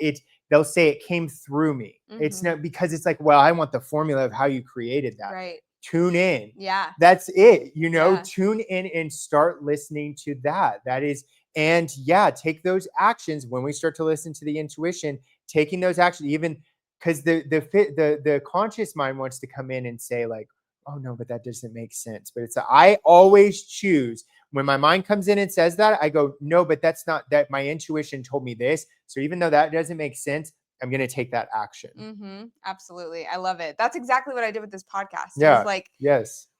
they'll say it came through me. It's not because it's like, well, I want the formula of how you created that. Tune in. That's it. You know, tune in and start listening to that. That is, and take those actions when we start to listen to the intuition, taking those actions, even because the conscious mind wants to come in and say like, oh no, but that doesn't make sense. But I always choose when my mind comes in and says that, I go, no, but that's not that. My intuition told me this. So even though that doesn't make sense, I'm going to take that action. Absolutely. I love it. That's exactly what I did with this podcast. It was like,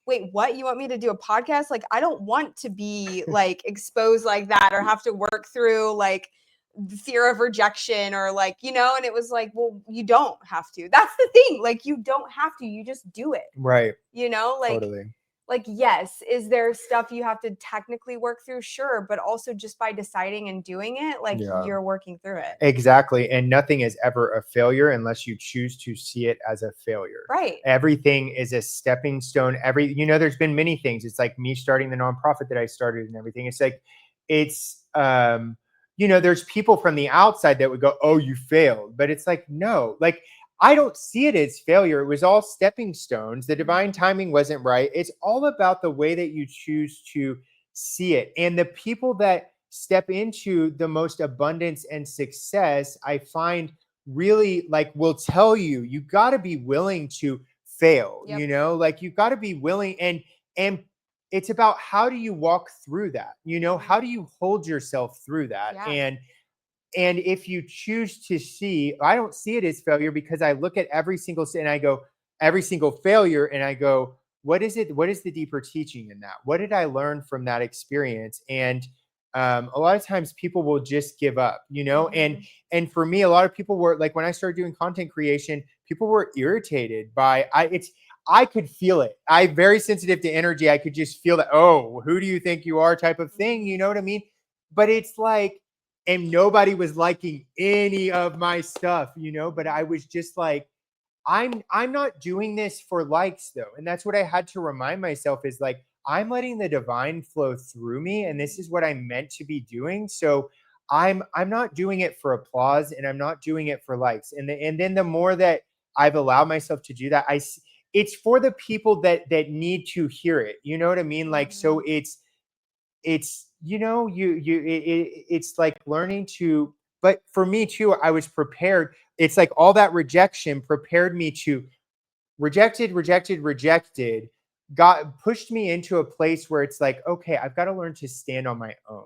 wait, what? You want me to do a podcast? Like, I don't want to be like exposed like that, or have to work through like the fear of rejection, or like, you know. And it was like, well, you don't have to. That's the thing. Like, you don't have to. You just do it. You know, like, like, yes, is there stuff you have to technically work through? Sure. But also just by deciding and doing it, like you're working through it. Exactly. And nothing is ever a failure unless you choose to see it as a failure. Everything is a stepping stone. You know, there's been many things. It's like me starting the nonprofit that I started and everything. It's like, it's there's people from the outside that would go, oh, you failed, but it's like, no, like I don't see it as failure. It was all stepping stones. The divine timing wasn't right. It's all about the way that you choose to see it. And the people that step into the most abundance and success, I find really like will tell you, you got to be willing to fail, Yep. like you got to be willing, and it's about how do you walk through that, how do you hold yourself through that. Yeah. And if you choose to see, I don't see it as failure because I look at every single and I go, every single failure, and I go, what is it? What is the deeper teaching in that? What did I learn from that experience? And a lot of times people will just give up, and for me, a lot of people were like, when I started doing content creation, people were irritated by I could feel it. I'm very sensitive to energy. I could just feel that, oh, who do you think you are type of thing. You know what I mean? But it's like, and nobody was liking any of my stuff, but I was just like, I'm not doing this for likes though. And that's what I had to remind myself is like, I'm letting the divine flow through me, and this is what I'm meant to be doing. So I'm not doing it for applause, and I'm not doing it for likes. And then the more that I've allowed myself to do that, it's for the people that need to hear it. You know what I mean? Like, so it's it's like learning to, but for me too, I was prepared. It's like all that rejection prepared me to rejected, got pushed me into a place where it's like, okay, I've got to learn to stand on my own,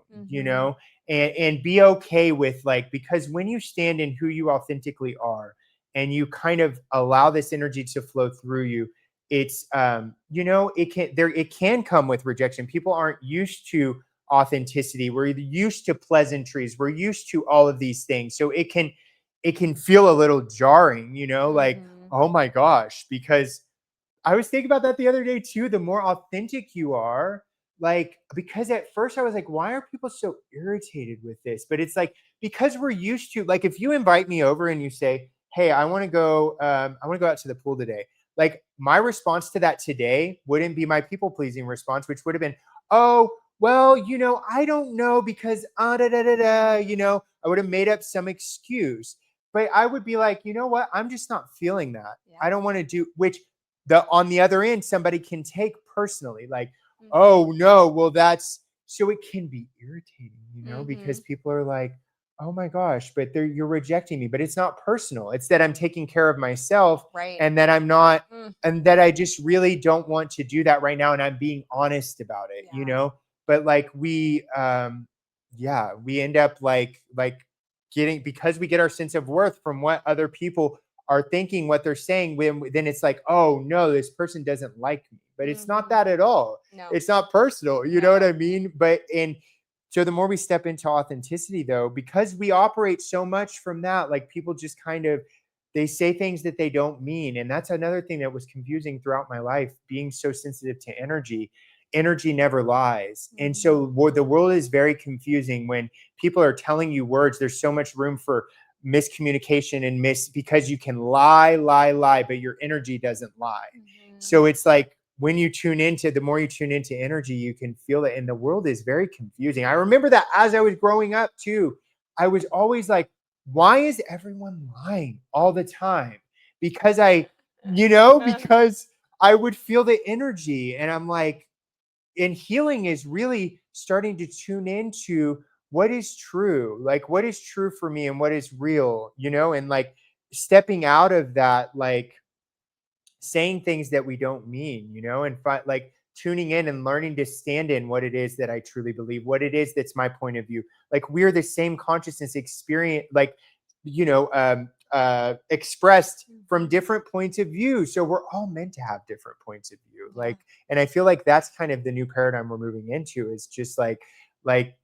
and be okay with like, because when you stand in who you authentically are and you kind of allow this energy to flow through you, it's it can come with rejection. People aren't used to authenticity. We're used to pleasantries. We're used to all of these things. So it can feel a little jarring, like, oh my gosh, because I was thinking about that the other day too. The more authentic you are, like, because at first I was like, why are people so irritated with this? But it's like, because we're used to, like, if you invite me over and you say, hey, I want to go out to the pool today. Like, my response to that today wouldn't be my people pleasing response, which would have been, oh, well, I don't know because I would have made up some excuse. But I would be like, you know what? I'm just not feeling that. Yeah. I don't want to do, which on the other end, somebody can take personally, like, oh no, well, that's, so it can be irritating, because people are like, oh my gosh, but you're rejecting me, but it's not personal. It's that I'm taking care of myself, Right. and that I'm not, and that I just really don't want to do that right now. And I'm being honest about it, but like we end up like getting, because we get our sense of worth from what other people are thinking, what they're saying, then it's like, oh no, this person doesn't like me. But it's not that at all. No. It's not personal. You know what I mean? So the more we step into authenticity though, because we operate so much from that, like people just kind of, they say things that they don't mean. And that's another thing that was confusing throughout my life, being so sensitive to energy. Energy never lies. And so the world is very confusing when people are telling you words. There's so much room for miscommunication and because you can lie, but your energy doesn't lie. So it's like, when you the more you tune into energy, you can feel it. And the world is very confusing. I remember that as I was growing up too, I was always like, why is everyone lying all the time? Because because I would feel the energy, and I'm like, and healing is really starting to tune into what is true, like what is true for me and what is real, and like stepping out of that, like saying things that we don't mean, and like tuning in and learning to stand in what it is that I truly believe, what it is that's my point of view. Like, we're the same consciousness experience, like, expressed from different points of view. So we're all meant to have different points of view. Like, and I feel like that's kind of the new paradigm we're moving into, is just like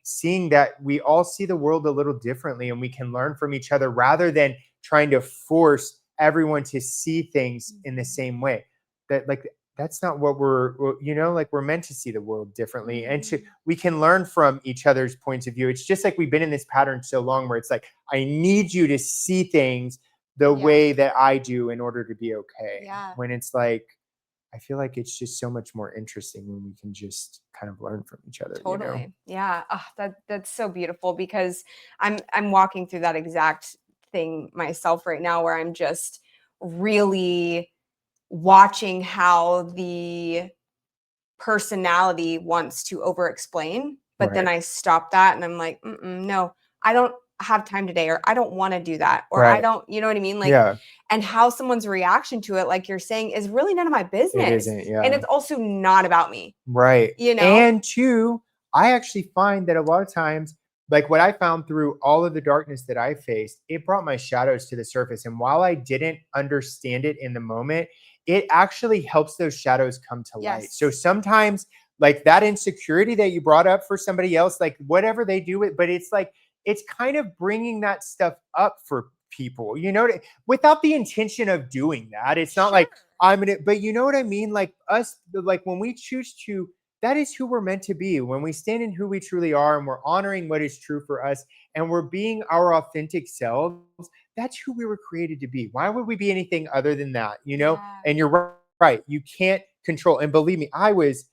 seeing that we all see the world a little differently, and we can learn from each other rather than trying to force everyone to see things in the same way. That's not what like we're meant to see the world differently, and we can learn from each other's points of view. It's just like we've been in this pattern so long where it's like, I need you to see things the way that I do in order to be okay. When it's like, I feel like it's just so much more interesting when we can just kind of learn from each other, you know? Totally. Yeah. That's so beautiful because I'm walking through that exact thing myself right now where I'm just really watching how the personality wants to over explain, but then Right. I stop that and I'm like, no, I don't have time today, or I don't want to do that, or I Right. don't, you know what I mean? Like, Yeah. and how someone's reaction to it, like you're saying, is really none of my It business. isn't. And Yeah. it's also not about me, Right. you know? And two, I actually find that a lot of times, like what I found through all of the darkness that I faced, it brought my shadows to the surface. And while I didn't understand it in the moment, it actually helps those shadows come to light. So Yes. sometimes, like that insecurity that you brought up for somebody else, like whatever they do it, but it's like, it's kind of bringing that stuff up for people, you know, without the intention of doing that. It's not Sure. like, I'm gonna, but you know what I mean? Like us, like when we choose to, that is who we're meant to be. When we stand in who we truly are and we're honoring what is true for us and we're being our authentic selves, that's who we were created to be. Why would we be anything other than that? You know? Yeah. And you're right. You can't control. And believe me, I was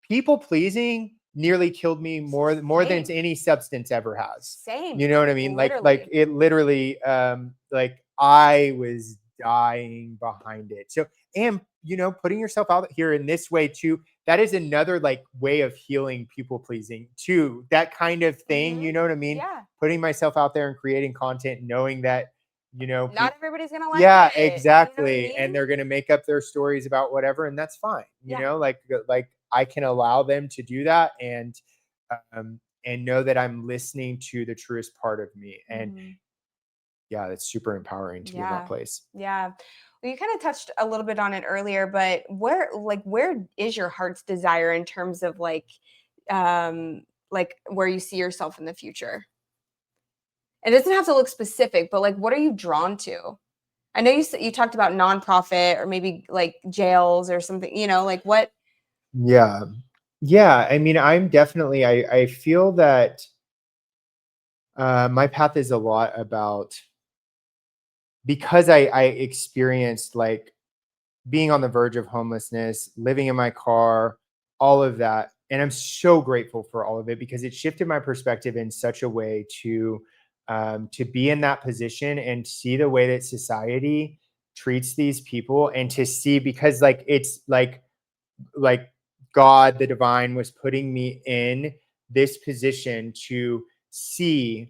people pleasing nearly killed me more than Same. any substance ever has. Same. You know what I mean? Like Literally. it literally like I was dying behind it. So, and you know, putting yourself out here in this way too, that is another like way of healing people pleasing too. That kind of thing, Hmm. you know what I mean? Yeah. Putting myself out there and creating content, knowing that, you know, Not everybody's gonna like yeah, it. You know what I exactly. And mean? they're gonna make up their stories about whatever, and that's fine. You Yeah. know, like I can allow them to do that, and know that I'm listening to the truest part of me. And Mhm. yeah, it's super empowering to be in that Yeah. place. Yeah. Well, you kind of touched a little bit on it earlier, but where is your heart's desire in terms of like where you see yourself in the future? It doesn't have to look specific, but like what are you drawn to? I know you talked about nonprofit or maybe like jails or something, you know, like what. Yeah. Yeah. I mean, I'm definitely I feel that my path is a lot about, because I experienced like being on the verge of homelessness, living in my car, all of that. And I'm so grateful for all of it because it shifted my perspective in such a way to be in that position and see the way that society treats these people, and to see, because like it's like God, the divine, was putting me in this position to see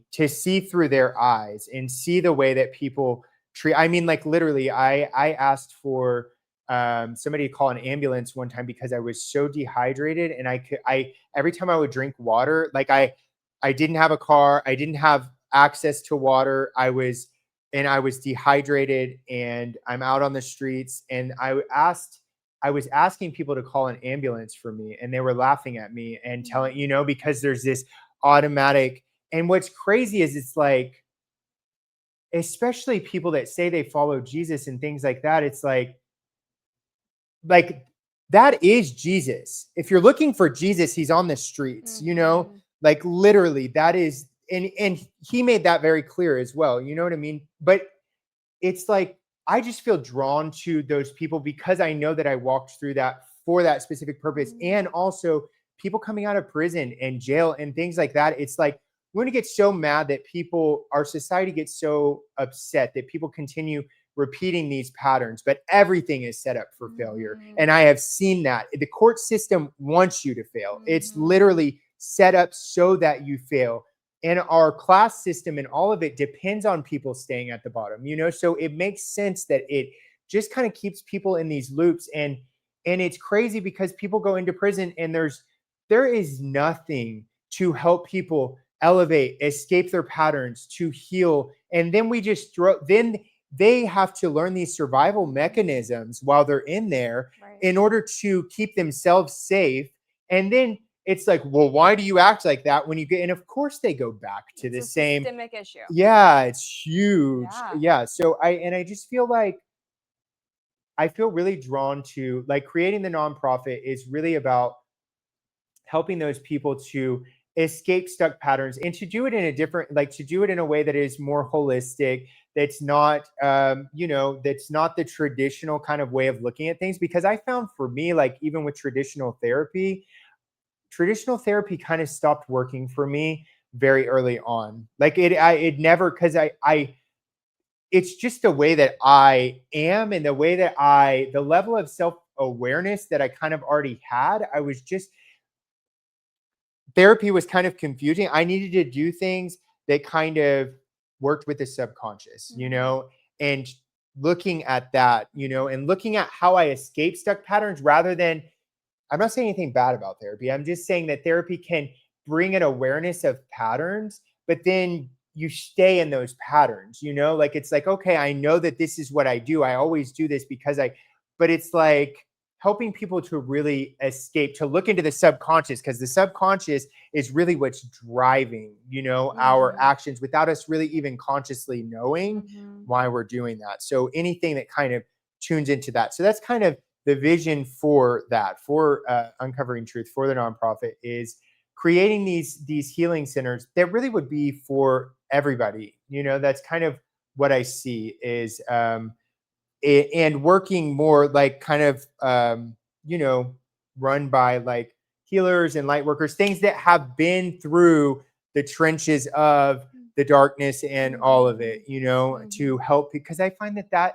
through their eyes and see the way that people treat. I mean, like literally, I asked for somebody to call an ambulance one time because I was so dehydrated, and I every time I would drink water, like I didn't have a car, I didn't have access to water, I was dehydrated, and I'm out on the streets, and I was asking people to call an ambulance for me, and they were laughing at me and telling, you know, because there's this automatic. And what's crazy is it's like, especially people that say they follow Jesus and things like that, it's like that is Jesus. If you're looking for Jesus, he's on the streets, you know, Mhm. like literally that is, and he made that very clear as well. You know what I mean? But it's like I just feel drawn to those people because I know that I walked through that for that specific purpose. And Mm. also people coming out of prison and jail and things like that. It's like we're going to get so mad that our society gets so upset that people continue repeating these patterns, but everything is set up for failure. Mhm. And I have seen that. The court system wants you to fail. It's Mhm. literally set up so that you fail, and our class system and all of it depends on people staying at the bottom, you know. So it makes sense that it just kind of keeps people in these loops. And it's crazy because people go into prison and there is nothing to help people elevate, escape their patterns, to heal. And then we just throw then they have to learn these survival mechanisms while they're in there Right. in order to keep themselves safe. And then it's like, well, why do you act like that when you get, and of course they go back to It's the a same. systemic issue. Yeah, it's huge. Yeah. Yeah. So I just feel like I feel really drawn to, like, creating the nonprofit is really about helping those people to escape stuck patterns and to do it in a different, like to do it in a way that is more holistic, that's not that's not the traditional kind of way of looking at things. Because I found for me, like even with traditional therapy kind of stopped working for me very early on. Like it never, because I it's just the way that I am, and the way that the level of self awareness that I kind of already had. I was just, therapy was kind of confusing. I needed to do things that kind of worked with the subconscious, and looking at that, and looking at how I escape stuck patterns rather than, I'm not saying anything bad about therapy. I'm just saying that therapy can bring an awareness of patterns, but then you stay in those patterns, like it's like, okay, I know that this is what I do. I always do this because but it's like helping people to really escape, to look into the subconscious, because the subconscious is really what's driving, our actions without us really even consciously knowing why we're doing that. So anything that kind of tunes into that. So that's kind of the vision for that, for Uncovering Truth, for the nonprofit, is creating these healing centers that really would be for everybody. That's kind of what I see is, and working more like kind of, run by like healers and light workers, things that have been through the trenches of the darkness and all of it, to help, because I find that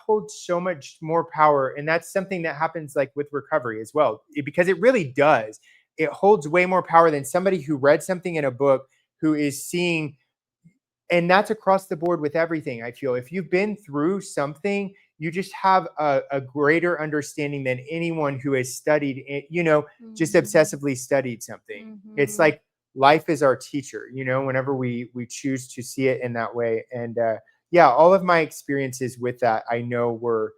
holds so much more power. And that's something that happens like with recovery as well, because it really does. It holds way more power than somebody who read something in a book, who is seeing, and that's across the board with everything. I feel if you've been through something, you just have a greater understanding than anyone who has studied it, just obsessively studied something. It's like life is our teacher, whenever we choose to see it in that way. And yeah, all of my experiences with that, I know were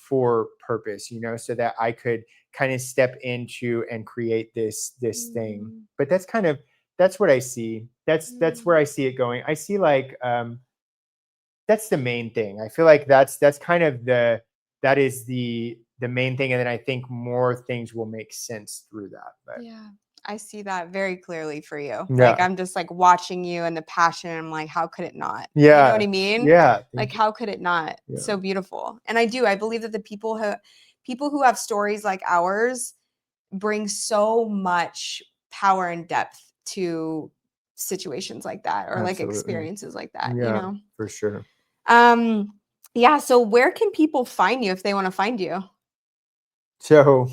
for purpose, so that I could kind of step into and create this thing. But that's what I see. That's where I see it going. I see like, that's the main thing. I feel like that's kind of that is the main thing. And then I think more things will make sense through that. But yeah, I see that very clearly for you. Like I'm just like watching you and the passion. And I'm like, how could it not? You know what I mean? Yeah. Like how could it not? Yeah. So beautiful. And I believe that the people who have stories like ours bring so much power and depth to situations like that, or like experiences like that, for sure. Yeah, so where can people find you if they want to find you? So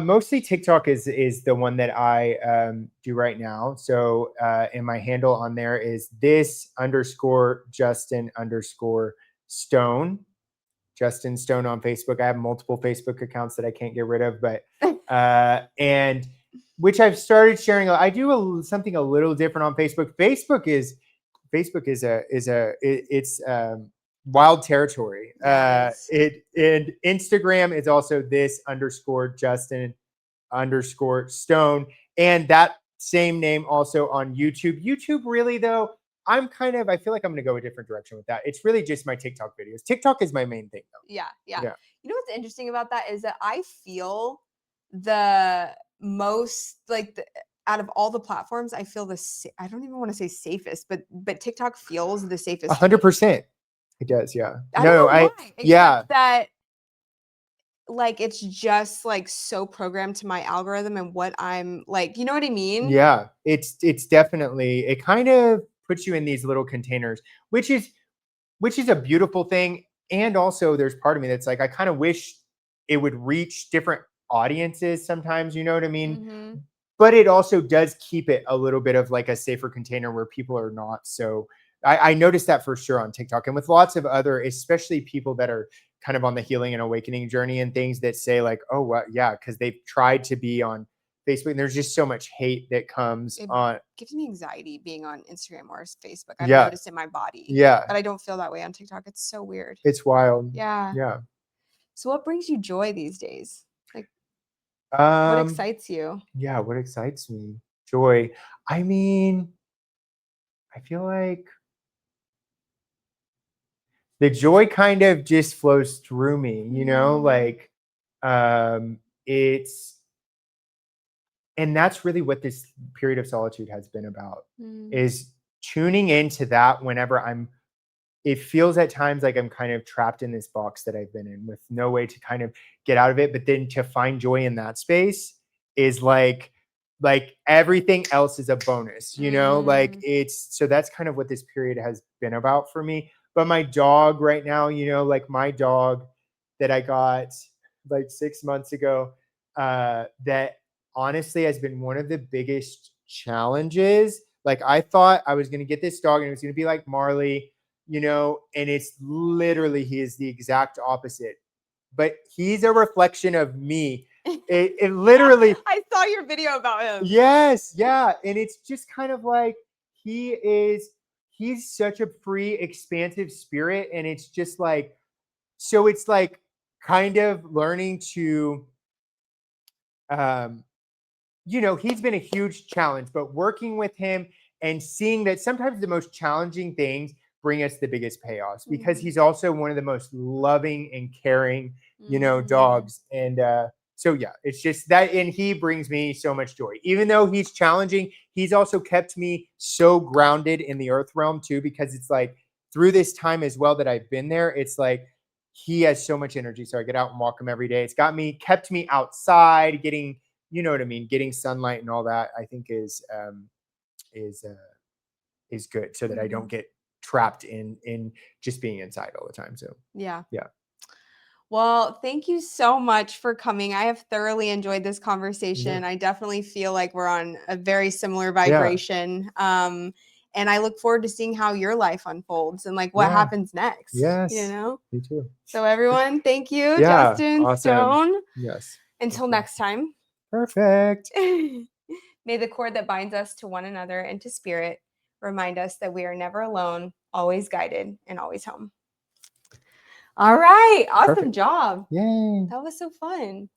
mostly TikTok is the one that I do right now. So and my handle on there is this_Justin_Stone. Justin Stone on Facebook. I have multiple Facebook accounts that I can't get rid of, but and which I've started sharing. I do something a little different on Facebook. Facebook is it's wild territory. Yes. And Instagram is also this_Justin_Stone, and that same name also on YouTube. YouTube, really though, I feel like I'm going to go a different direction with that. It's really just my TikTok videos. TikTok is my main thing though. Yeah. You know what's interesting about that is that I feel the most like out of all the platforms, I feel I don't even want to say safest, but TikTok feels the safest. 100%. It does, yeah. I don't know why, except that like it's just like so programmed to my algorithm and what I'm like, you know what I mean? Yeah, it's definitely, it kind of puts you in these little containers, which is a beautiful thing. And also there's part of me that's like, I kind of wish it would reach different audiences sometimes, you know what I mean? But it also does keep it a little bit of like a safer container where people are not so. I noticed that for sure on TikTok, and with lots of other, especially people that are kind of on the healing and awakening journey and things, that say like, oh, well, yeah, because they've tried to be on Facebook, and there's just so much hate that comes on. It gives me anxiety being on Instagram or Facebook. I've noticed in my body. Yeah. But I don't feel that way on TikTok. It's so weird. It's wild. Yeah. Yeah. So what brings you joy these days? Like, what excites you? Yeah, what excites me? Joy. I mean, I feel like the joy kind of just flows through me, like it's, and that's really what this period of solitude has been about, is tuning into that whenever I'm it feels at times like I'm kind of trapped in this box that I've been in with no way to kind of get out of it. But then to find joy in that space is like everything else is a bonus, like Mm. it's so that's kind of what this period has been about for me. But my dog right now, like my dog that I got like 6 months ago, that honestly has been one of the biggest challenges. Like I thought I was going to get this dog and it was going to be like Marley, and it's literally, he is the exact opposite. But he's a reflection of me. It literally, I saw your video about him. yes, yeah. And it's just kind of like he's such a free, expansive spirit. And it's just like, so it's like kind of learning to um he's been a huge challenge, but working with him and seeing that sometimes the most challenging things bring us the biggest payoffs, because he's also one of the most loving and caring, Mm. dogs. And so, yeah, it's just that. And he brings me so much joy. Even though he's challenging, he's also kept me so grounded in the earth realm, too, because it's like through this time as well that I've been there, it's like he has so much energy. So I get out and walk him every day. It's kept me outside, getting what I mean, getting sunlight and all that, I think is uh, is good, so that I don't Mhm. get trapped in just being inside all the time. So Yeah. yeah, Well, thank you so much for coming. I have thoroughly enjoyed this yeah, conversation. I definitely feel like we're on a very similar yeah, vibration. And I look forward to seeing how your life unfolds and like what yeah. happens next, Yes, me too. So everyone, thank you, Yeah, Justin awesome. Stone. Yes, Until okay, next time. perfect. May the cord that binds us to one another and to spirit remind us that we are never alone, always guided, and always home. All right. Awesome Perfect. job. Yay. That was so fun.